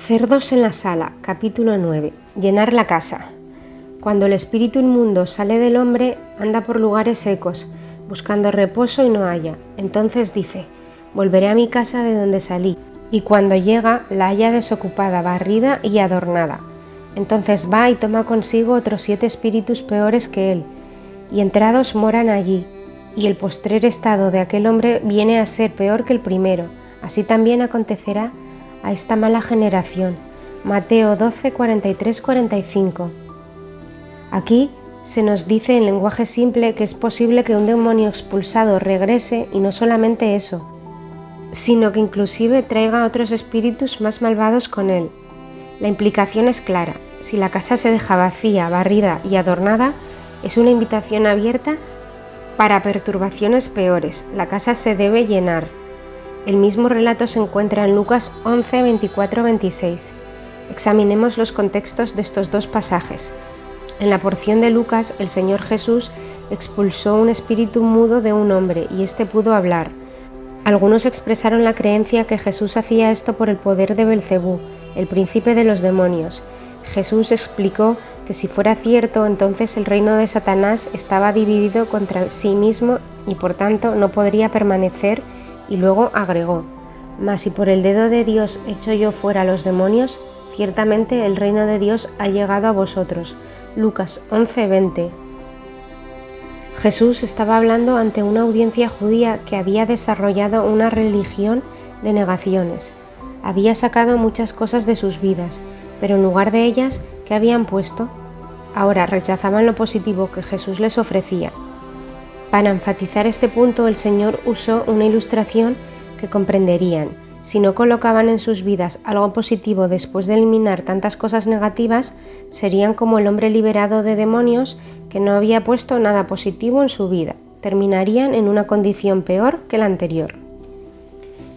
Cerdos en la sala, capítulo 9. Llenar la casa. Cuando el espíritu inmundo sale del hombre, anda por lugares secos, buscando reposo y no halla. Entonces dice: volveré a mi casa de donde salí. Y cuando llega, la halla desocupada, barrida y adornada. Entonces va y toma consigo otros 7 espíritus peores que él, y entrados moran allí. Y el postrer estado de aquel hombre viene a ser peor que el primero. Así también acontecerá a esta mala generación. Mateo 12, 43, 45. Aquí se nos dice en lenguaje simple que es posible que un demonio expulsado regrese, y no solamente eso, sino que inclusive traiga otros espíritus más malvados con él. La implicación es clara: si la casa se deja vacía, barrida y adornada, es una invitación abierta para perturbaciones peores. La casa se debe llenar. El mismo relato se encuentra en Lucas 11, 24, 26. Examinemos los contextos de estos dos pasajes. En la porción de Lucas, el Señor Jesús expulsó un espíritu mudo de un hombre y éste pudo hablar. Algunos expresaron la creencia que Jesús hacía esto por el poder de Belcebú, el príncipe de los demonios. Jesús explicó que si fuera cierto, entonces el reino de Satanás estaba dividido contra sí mismo y por tanto no podría permanecer, y luego agregó: mas si por el dedo de Dios echo yo fuera a los demonios, ciertamente el reino de Dios ha llegado a vosotros. Lucas 11, 20. Jesús estaba hablando ante una audiencia judía que había desarrollado una religión de negaciones. Había sacado muchas cosas de sus vidas, pero en lugar de ellas, ¿qué habían puesto? Ahora rechazaban lo positivo que Jesús les ofrecía. Para enfatizar este punto, el Señor usó una ilustración que comprenderían. Si no colocaban en sus vidas algo positivo después de eliminar tantas cosas negativas, serían como el hombre liberado de demonios que no había puesto nada positivo en su vida. Terminarían en una condición peor que la anterior.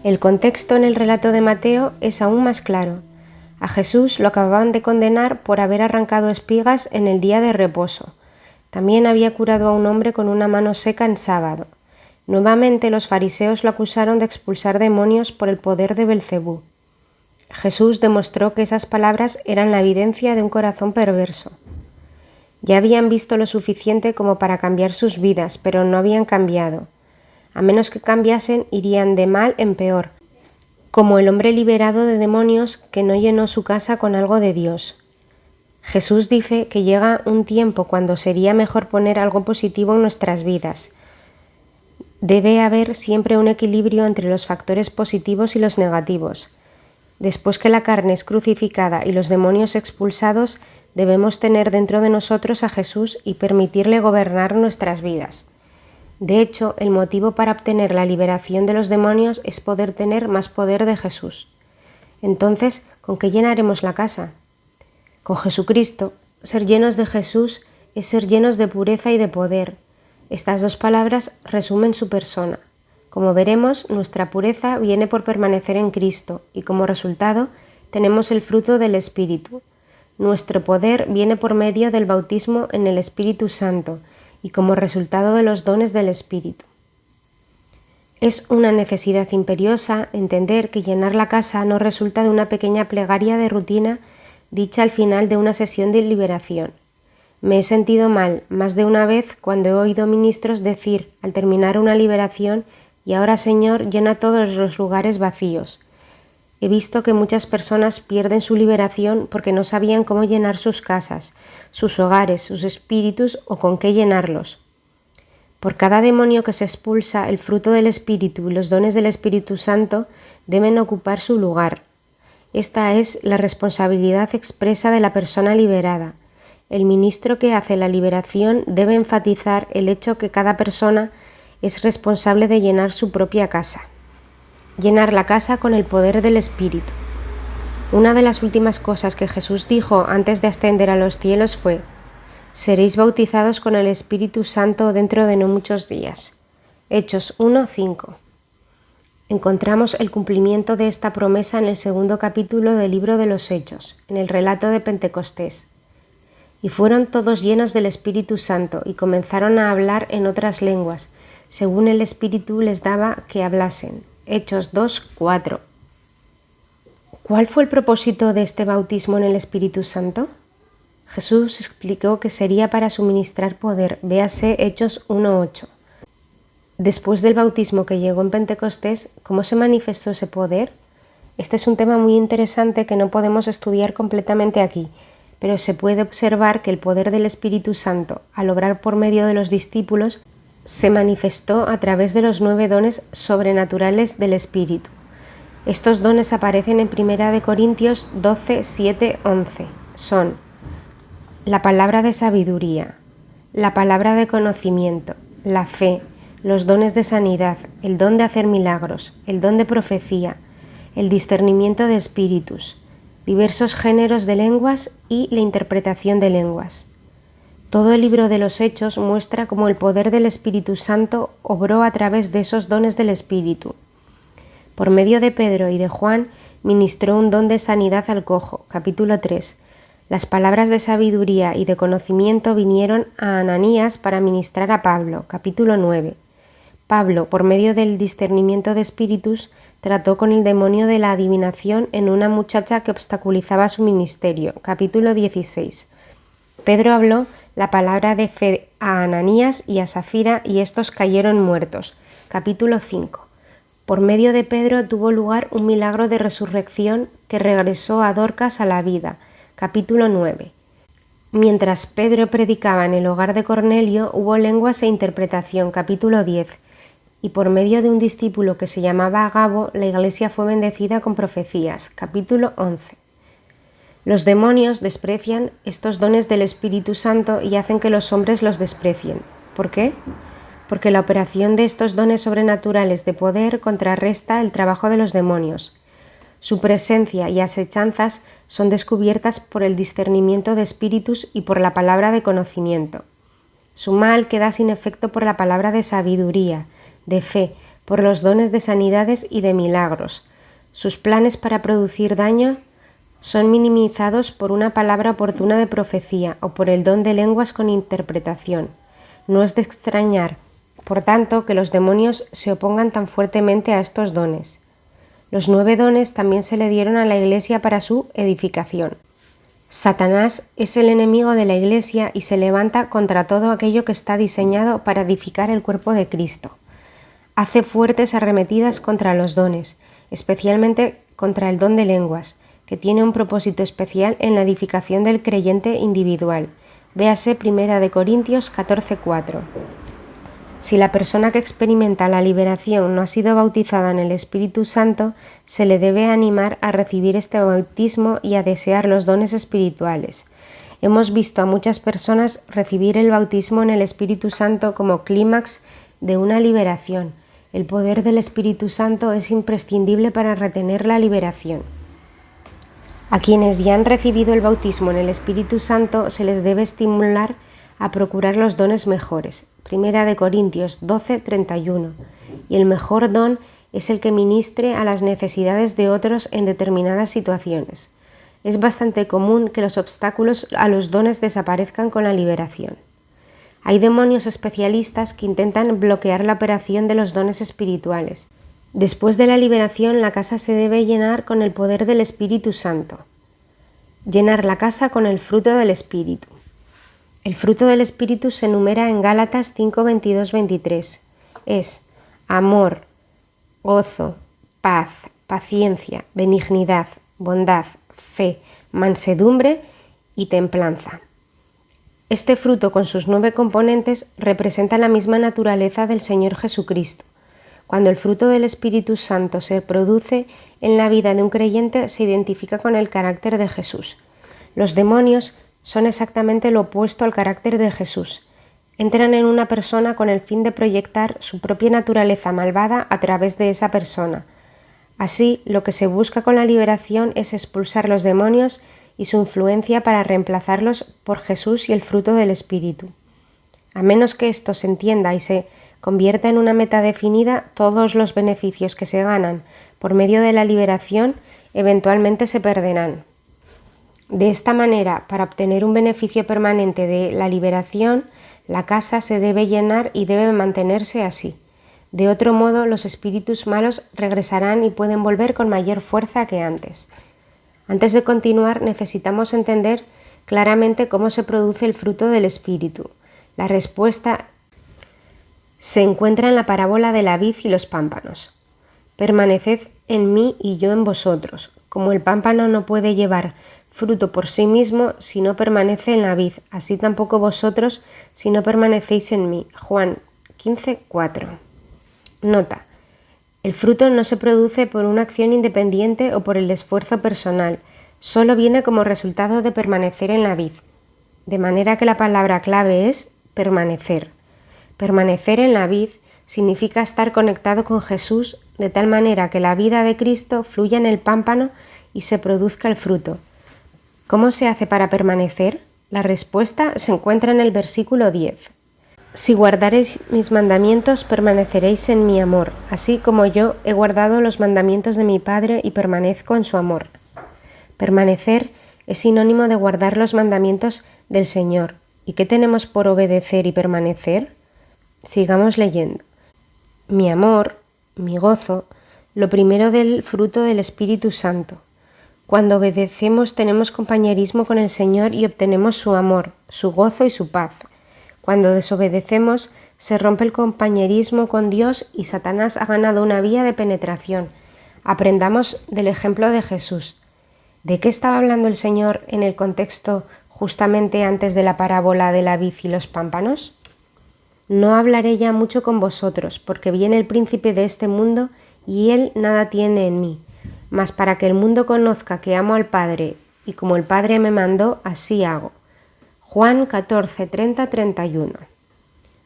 El contexto en el relato de Mateo es aún más claro. A Jesús lo acababan de condenar por haber arrancado espigas en el día de reposo. También había curado a un hombre con una mano seca en sábado. Nuevamente los fariseos lo acusaron de expulsar demonios por el poder de Belcebú. Jesús demostró que esas palabras eran la evidencia de un corazón perverso. Ya habían visto lo suficiente como para cambiar sus vidas, pero no habían cambiado. A menos que cambiasen, irían de mal en peor, como el hombre liberado de demonios que no llenó su casa con algo de Dios. Jesús dice que llega un tiempo cuando sería mejor poner algo positivo en nuestras vidas. Debe haber siempre un equilibrio entre los factores positivos y los negativos. Después que la carne es crucificada y los demonios expulsados, debemos tener dentro de nosotros a Jesús y permitirle gobernar nuestras vidas. De hecho, el motivo para obtener la liberación de los demonios es poder tener más poder de Jesús. Entonces, ¿con qué llenaremos la casa? Con Jesucristo. Ser llenos de Jesús es ser llenos de pureza y de poder. Estas dos palabras resumen su persona. Como veremos, nuestra pureza viene por permanecer en Cristo y como resultado tenemos el fruto del Espíritu. Nuestro poder viene por medio del bautismo en el Espíritu Santo y como resultado de los dones del Espíritu. Es una necesidad imperiosa entender que llenar la casa no resulta de una pequeña plegaria de rutina dicha al final de una sesión de liberación. Me he sentido mal más de una vez cuando he oído ministros decir al terminar una liberación: y ahora, Señor, llena todos los lugares vacíos. He visto que muchas personas pierden su liberación porque no sabían cómo llenar sus casas, sus hogares, sus espíritus o con qué llenarlos. Por cada demonio que se expulsa, el fruto del Espíritu y los dones del Espíritu Santo deben ocupar su lugar. Esta es la responsabilidad expresa de la persona liberada. El ministro que hace la liberación debe enfatizar el hecho que cada persona es responsable de llenar su propia casa. Llenar la casa con el poder del Espíritu. Una de las últimas cosas que Jesús dijo antes de ascender a los cielos fue: seréis bautizados con el Espíritu Santo dentro de no muchos días. Hechos 1, 5. Encontramos el cumplimiento de esta promesa en el 2º capítulo del libro de los Hechos, en el relato de Pentecostés. Y fueron todos llenos del Espíritu Santo y comenzaron a hablar en otras lenguas, según el Espíritu les daba que hablasen. Hechos 2, 4. ¿Cuál fue el propósito de este bautismo en el Espíritu Santo? Jesús explicó que sería para suministrar poder, véase Hechos 1:8. Después del bautismo que llegó en Pentecostés, ¿cómo se manifestó ese poder? Este es un tema muy interesante que no podemos estudiar completamente aquí, pero se puede observar que el poder del Espíritu Santo, al obrar por medio de los discípulos, se manifestó a través de los 9 dones sobrenaturales del Espíritu. Estos dones aparecen en 1 Corintios 12, 7, 11. Son la palabra de sabiduría, la palabra de conocimiento, la fe, los dones de sanidad, el don de hacer milagros, el don de profecía, el discernimiento de espíritus, diversos géneros de lenguas y la interpretación de lenguas. Todo el libro de los Hechos muestra cómo el poder del Espíritu Santo obró a través de esos dones del Espíritu. Por medio de Pedro y de Juan ministró un don de sanidad al cojo, capítulo 3. Las palabras de sabiduría y de conocimiento vinieron a Ananías para ministrar a Pablo, capítulo 9. Pablo, por medio del discernimiento de espíritus, trató con el demonio de la adivinación en una muchacha que obstaculizaba su ministerio, capítulo 16. Pedro habló la palabra de fe a Ananías y a Safira y estos cayeron muertos, capítulo 5. Por medio de Pedro tuvo lugar un milagro de resurrección que regresó a Dorcas a la vida, capítulo 9. Mientras Pedro predicaba en el hogar de Cornelio, hubo lenguas e interpretación, capítulo 10. Y por medio de un discípulo que se llamaba Agabo, la iglesia fue bendecida con profecías, capítulo 11. Los demonios desprecian estos dones del Espíritu Santo y hacen que los hombres los desprecien. ¿Por qué? Porque la operación de estos dones sobrenaturales de poder contrarresta el trabajo de los demonios. Su presencia y asechanzas son descubiertas por el discernimiento de espíritus y por la palabra de conocimiento. Su mal queda sin efecto por la palabra de sabiduría, de fe, por los dones de sanidades y de milagros. Sus planes para producir daño son minimizados por una palabra oportuna de profecía o por el don de lenguas con interpretación. No es de extrañar, por tanto, que los demonios se opongan tan fuertemente a estos dones. Los 9 dones también se le dieron a la Iglesia para su edificación. Satanás es el enemigo de la Iglesia y se levanta contra todo aquello que está diseñado para edificar el cuerpo de Cristo. Hace fuertes arremetidas contra los dones, especialmente contra el don de lenguas, que tiene un propósito especial en la edificación del creyente individual. Véase 1 Corintios 14:4. Si la persona que experimenta la liberación no ha sido bautizada en el Espíritu Santo, se le debe animar a recibir este bautismo y a desear los dones espirituales. Hemos visto a muchas personas recibir el bautismo en el Espíritu Santo como clímax de una liberación. El poder del Espíritu Santo es imprescindible para retener la liberación. A quienes ya han recibido el bautismo en el Espíritu Santo se les debe estimular a procurar los dones mejores. 1 Corintios 12:31. Y el mejor don es el que ministre a las necesidades de otros en determinadas situaciones. Es bastante común que los obstáculos a los dones desaparezcan con la liberación. Hay demonios especialistas que intentan bloquear la operación de los dones espirituales. Después de la liberación, la casa se debe llenar con el poder del Espíritu Santo. Llenar la casa con el fruto del Espíritu. El fruto del Espíritu se enumera en Gálatas 5:22-23. Es amor, gozo, paz, paciencia, benignidad, bondad, fe, mansedumbre y templanza. Este fruto, con sus 9 componentes, representa la misma naturaleza del Señor Jesucristo. Cuando el fruto del Espíritu Santo se produce en la vida de un creyente, se identifica con el carácter de Jesús. Los demonios son exactamente lo opuesto al carácter de Jesús. Entran en una persona con el fin de proyectar su propia naturaleza malvada a través de esa persona. Así, lo que se busca con la liberación es expulsar los demonios y su influencia para reemplazarlos por Jesús y el fruto del Espíritu. A menos que esto se entienda y se convierta en una meta definida, todos los beneficios que se ganan por medio de la liberación eventualmente se perderán. De esta manera, para obtener un beneficio permanente de la liberación, la casa se debe llenar y debe mantenerse así. De otro modo, los espíritus malos regresarán y pueden volver con mayor fuerza que antes. Antes de continuar, necesitamos entender claramente cómo se produce el fruto del espíritu. La respuesta se encuentra en la parábola de la vid y los pámpanos. Permaneced en mí y yo en vosotros. Como el pámpano no puede llevar fruto por sí mismo si no permanece en la vid, así tampoco vosotros si no permanecéis en mí. Juan 15:4. Nota: el fruto no se produce por una acción independiente o por el esfuerzo personal, solo viene como resultado de permanecer en la vid. De manera que la palabra clave es permanecer. Permanecer en la vid significa estar conectado con Jesús de tal manera que la vida de Cristo fluya en el pámpano y se produzca el fruto. ¿Cómo se hace para permanecer? La respuesta se encuentra en el versículo 10. Si guardareis mis mandamientos, permaneceréis en mi amor, así como yo he guardado los mandamientos de mi Padre y permanezco en su amor. Permanecer es sinónimo de guardar los mandamientos del Señor. ¿Y qué tenemos por obedecer y permanecer? Sigamos leyendo. Mi amor, mi gozo, lo primero del fruto del Espíritu Santo. Cuando obedecemos tenemos compañerismo con el Señor y obtenemos su amor, su gozo y su paz. Cuando desobedecemos se rompe el compañerismo con Dios y Satanás ha ganado una vía de penetración. Aprendamos del ejemplo de Jesús. ¿De qué estaba hablando el Señor en el contexto justamente antes de la parábola de la vid y los pámpanos? No hablaré ya mucho con vosotros, porque viene el príncipe de este mundo y él nada tiene en mí. Mas para que el mundo conozca que amo al Padre, y como el Padre me mandó, así hago. Juan 14:30-31.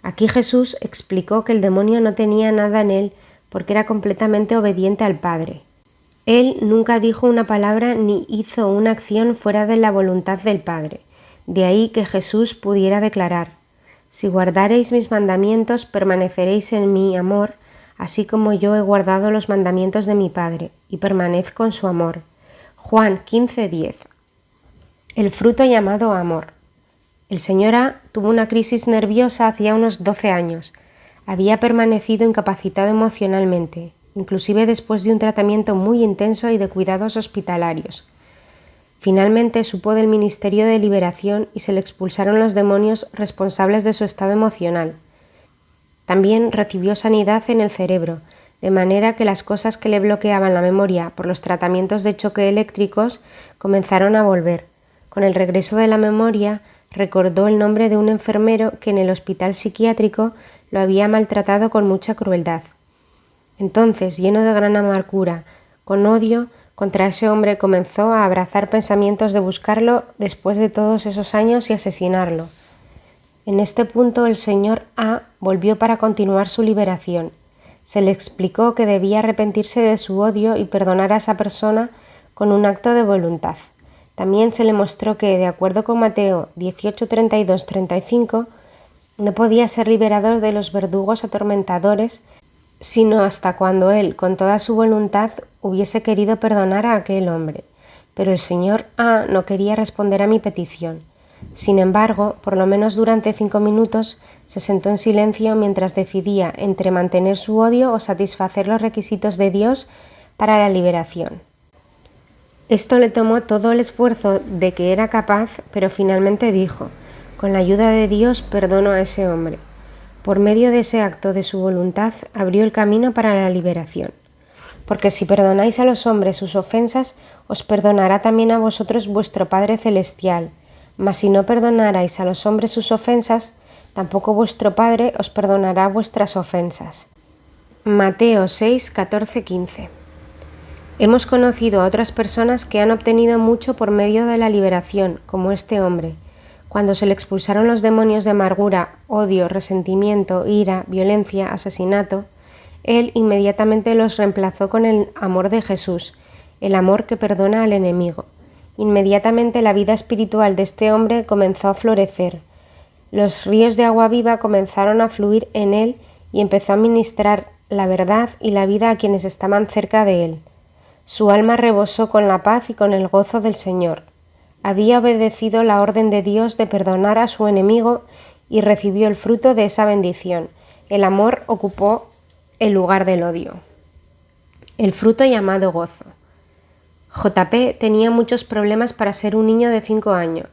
Aquí Jesús explicó que el demonio no tenía nada en él porque era completamente obediente al Padre. Él nunca dijo una palabra ni hizo una acción fuera de la voluntad del Padre. De ahí que Jesús pudiera declarar: si guardareis mis mandamientos, permaneceréis en mi amor, así como yo he guardado los mandamientos de mi Padre, y permanezco en su amor. Juan 15:10. El fruto llamado amor. El señor A tuvo una crisis nerviosa hacía unos 12 años. Había permanecido incapacitado emocionalmente, inclusive después de un tratamiento muy intenso y de cuidados hospitalarios. Finalmente supo del ministerio de liberación y se le expulsaron los demonios responsables de su estado emocional. También recibió sanidad en el cerebro, de manera que las cosas que le bloqueaban la memoria por los tratamientos de choque eléctricos comenzaron a volver. Con el regreso de la memoria, recordó el nombre de un enfermero que en el hospital psiquiátrico lo había maltratado con mucha crueldad. Entonces, lleno de gran amargura, con odio contra ese hombre, comenzó a abrazar pensamientos de buscarlo después de todos esos años y asesinarlo. En este punto el señor A volvió para continuar su liberación. Se le explicó que debía arrepentirse de su odio y perdonar a esa persona con un acto de voluntad. También se le mostró que, de acuerdo con Mateo 18:32-35, no podía ser liberador de los verdugos atormentadores, sino hasta cuando él, con toda su voluntad, hubiese querido perdonar a aquel hombre. Pero el señor A no quería responder a mi petición. Sin embargo, por lo menos durante 5 minutos, se sentó en silencio mientras decidía entre mantener su odio o satisfacer los requisitos de Dios para la liberación. Esto le tomó todo el esfuerzo de que era capaz, pero finalmente dijo: con la ayuda de Dios perdono a ese hombre. Por medio de ese acto de su voluntad abrió el camino para la liberación. Porque si perdonáis a los hombres sus ofensas, os perdonará también a vosotros vuestro Padre Celestial. Mas si no perdonarais a los hombres sus ofensas, tampoco vuestro Padre os perdonará vuestras ofensas. Mateo 6:14-15. Hemos conocido a otras personas que han obtenido mucho por medio de la liberación, como este hombre. Cuando se le expulsaron los demonios de amargura, odio, resentimiento, ira, violencia, asesinato, él inmediatamente los reemplazó con el amor de Jesús, el amor que perdona al enemigo. Inmediatamente la vida espiritual de este hombre comenzó a florecer. Los ríos de agua viva comenzaron a fluir en él y empezó a ministrar la verdad y la vida a quienes estaban cerca de él. Su alma rebosó con la paz y con el gozo del Señor. Había obedecido la orden de Dios de perdonar a su enemigo y recibió el fruto de esa bendición. El amor ocupó el lugar del odio. El fruto llamado gozo. JP tenía muchos problemas para ser un niño de 5 años.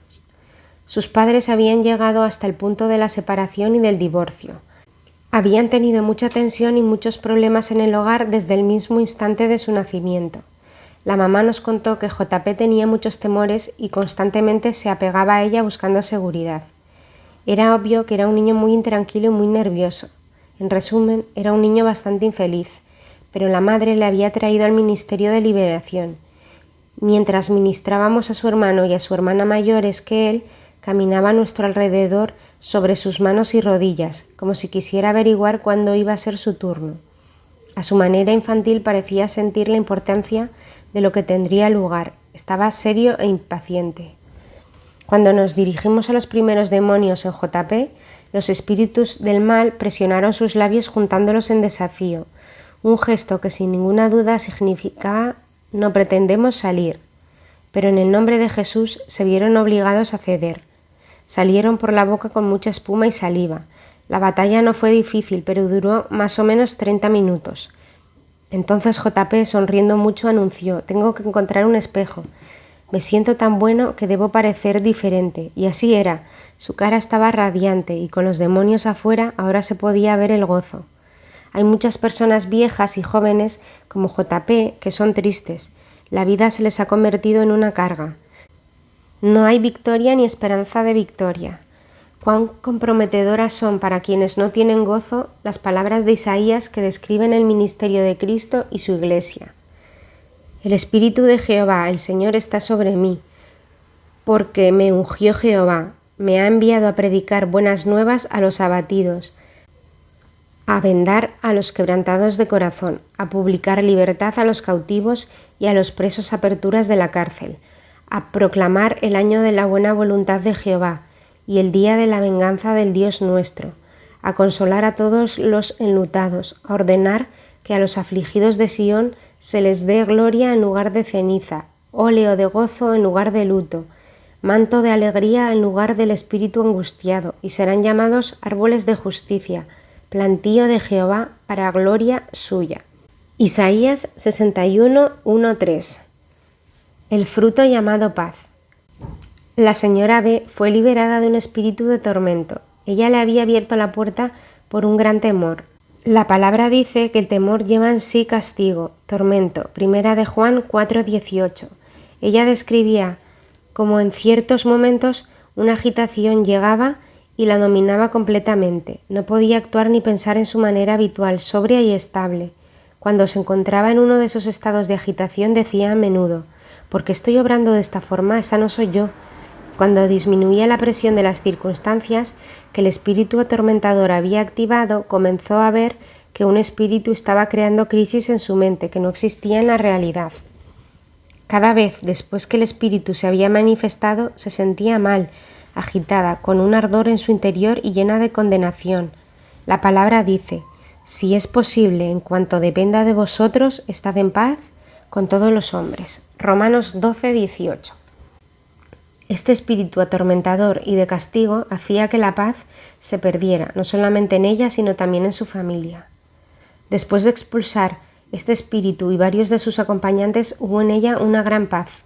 Sus padres habían llegado hasta el punto de la separación y del divorcio. Habían tenido mucha tensión y muchos problemas en el hogar desde el mismo instante de su nacimiento. La mamá nos contó que JP tenía muchos temores y constantemente se apegaba a ella buscando seguridad. Era obvio que era un niño muy intranquilo y muy nervioso. En resumen, era un niño bastante infeliz, pero la madre le había traído al Ministerio de Liberación. Mientras ministrábamos a su hermano y a su hermana mayores que él, caminaba a nuestro alrededor sobre sus manos y rodillas, como si quisiera averiguar cuándo iba a ser su turno. A su manera infantil parecía sentir la importancia de lo que tendría lugar. Estaba serio e impaciente. Cuando nos dirigimos a los primeros demonios en JP, los espíritus del mal presionaron sus labios juntándolos en desafío, un gesto que sin ninguna duda significaba «no pretendemos salir». Pero en el nombre de Jesús se vieron obligados a ceder. Salieron por la boca con mucha espuma y saliva. La batalla no fue difícil, pero duró más o menos 30 minutos. Entonces JP, sonriendo mucho, anunció: «Tengo que encontrar un espejo. Me siento tan bueno que debo parecer diferente». Y así era. Su cara estaba radiante y con los demonios afuera ahora se podía ver el gozo. Hay muchas personas viejas y jóvenes como JP que son tristes. La vida se les ha convertido en una carga. No hay victoria ni esperanza de victoria. Cuán comprometedoras son para quienes no tienen gozo las palabras de Isaías que describen el ministerio de Cristo y su Iglesia. El Espíritu de Jehová, el Señor, está sobre mí, porque me ungió Jehová, me ha enviado a predicar buenas nuevas a los abatidos, a vendar a los quebrantados de corazón, a publicar libertad a los cautivos y a los presos aperturas de la cárcel, a proclamar el año de la buena voluntad de Jehová y el día de la venganza del Dios nuestro, a consolar a todos los enlutados, a ordenar que a los afligidos de Sión se les dé gloria en lugar de ceniza, óleo de gozo en lugar de luto, manto de alegría en lugar del espíritu angustiado, y serán llamados árboles de justicia, plantío de Jehová para gloria suya. Isaías 61, 1-3. El fruto llamado paz. La señora B fue liberada de un espíritu de tormento. Ella le había abierto la puerta por un gran temor. La palabra dice que el temor lleva en sí castigo, tormento. Primera de Juan 4:18. Ella describía como en ciertos momentos una agitación llegaba y la dominaba completamente. No podía actuar ni pensar en su manera habitual, sobria y estable. Cuando se encontraba en uno de esos estados de agitación decía a menudo: «¿Por qué estoy obrando de esta forma? Esa no soy yo». Cuando disminuía la presión de las circunstancias que el espíritu atormentador había activado, comenzó a ver que un espíritu estaba creando crisis en su mente que no existía en la realidad. Cada vez después que el espíritu se había manifestado, se sentía mal, agitada, con un ardor en su interior y llena de condenación. La palabra dice: «Si es posible, en cuanto dependa de vosotros, estad en paz con todos los hombres». Romanos 12:18. Este espíritu atormentador y de castigo hacía que la paz se perdiera, no solamente en ella, sino también en su familia. Después de expulsar este espíritu y varios de sus acompañantes, hubo en ella una gran paz.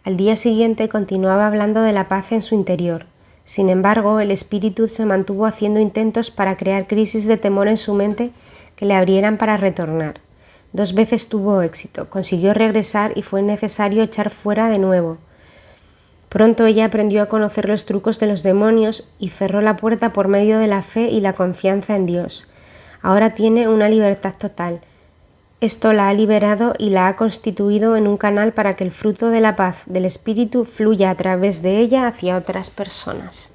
Al día siguiente continuaba hablando de la paz en su interior. Sin embargo, el espíritu se mantuvo haciendo intentos para crear crisis de temor en su mente que le abrieran para retornar. 2 veces tuvo éxito, consiguió regresar y fue necesario echar fuera de nuevo. Pronto ella aprendió a conocer los trucos de los demonios y cerró la puerta por medio de la fe y la confianza en Dios. Ahora tiene una libertad total. Esto la ha liberado y la ha constituido en un canal para que el fruto de la paz del Espíritu fluya a través de ella hacia otras personas.